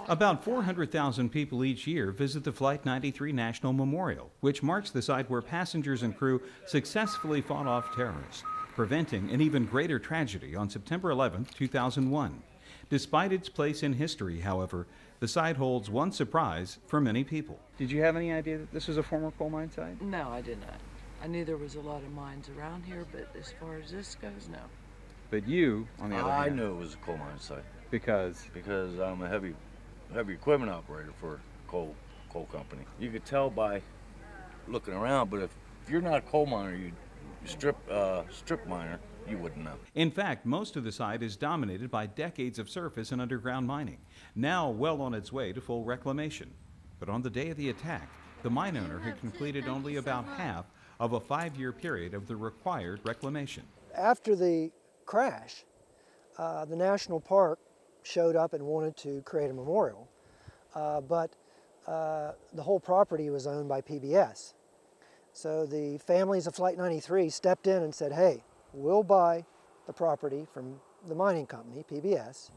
About 400,000 people each year visit the Flight 93 National Memorial, which marks the site where passengers and crew successfully fought off terrorists, preventing an even greater tragedy on September 11, 2001. Despite its place in history, however, the site holds one surprise for many people. Did you have any idea that this was a former coal mine site? No, I did not. I knew there was a lot of mines around here, but as far as this goes, no. But you, on the other hand... I knew it was a coal mine site. Because? Because I'm a heavy equipment operator for a coal company. You could tell by looking around, but if you're not a coal miner, you strip miner, you wouldn't know. In fact, most of the site is dominated by decades of surface and underground mining, now well on its way to full reclamation. But on the day of the attack, the mine owner had completed only about half of a 5-year period of the required reclamation. After the crash, the national park showed up and wanted to create a memorial, but the whole property was owned by PBS. So the families of Flight 93 stepped in and said, hey, we'll buy the property from the mining company, PBS.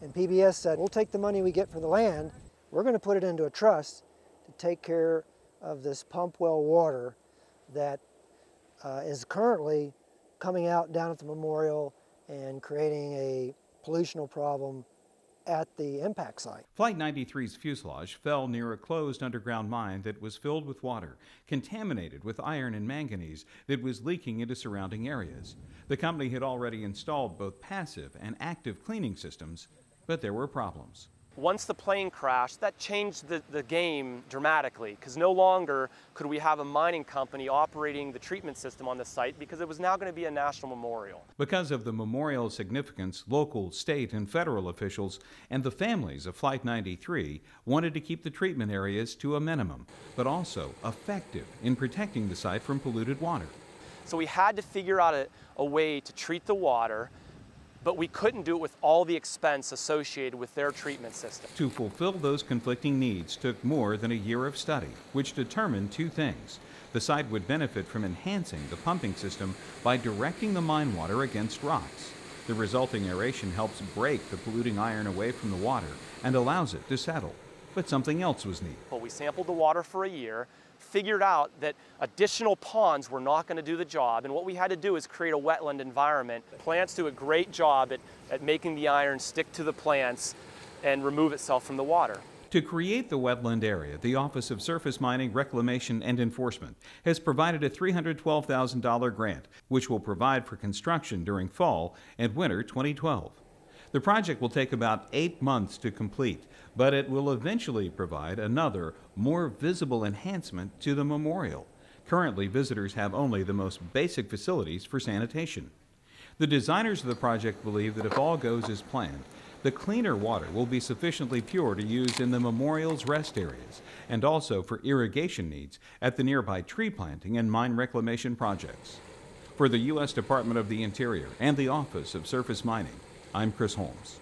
And PBS said, we'll take the money we get for the land, we're going to put it into a trust to take care of this pump well water that is currently coming out down at the memorial and creating a pollutional problem at the impact site. Flight 93's fuselage fell near a closed underground mine that was filled with water, contaminated with iron and manganese that was leaking into surrounding areas. The company had already installed both passive and active cleaning systems, but there were problems. Once the plane crashed, that changed the game dramatically, because no longer could we have a mining company operating the treatment system on the site, because it was now going to be a national memorial. Because of the memorial's significance, local, state, and federal officials and the families of Flight 93 wanted to keep the treatment areas to a minimum, but also effective in protecting the site from polluted water. So we had to figure out a way to treat the water, but we couldn't do it with all the expense associated with their treatment system. To fulfill those conflicting needs took more than a year of study, which determined two things. The site would benefit from enhancing the pumping system by directing the mine water against rocks. The resulting aeration helps break the polluting iron away from the water and allows it to settle. But something else was needed. Well, we sampled the water for a year, figured out that additional ponds were not going to do the job, and what we had to do is create a wetland environment. Plants do a great job at making the iron stick to the plants and remove itself from the water. To create the wetland area, the Office of Surface Mining, Reclamation, and Enforcement has provided a $312,000 grant, which will provide for construction during fall and winter 2012. The project will take about 8 months to complete, but it will eventually provide another, more visible enhancement to the memorial. Currently, visitors have only the most basic facilities for sanitation. The designers of the project believe that if all goes as planned, the cleaner water will be sufficiently pure to use in the memorial's rest areas and also for irrigation needs at the nearby tree planting and mine reclamation projects. For the U.S. Department of the Interior and the Office of Surface Mining, I'm Chris Holmes.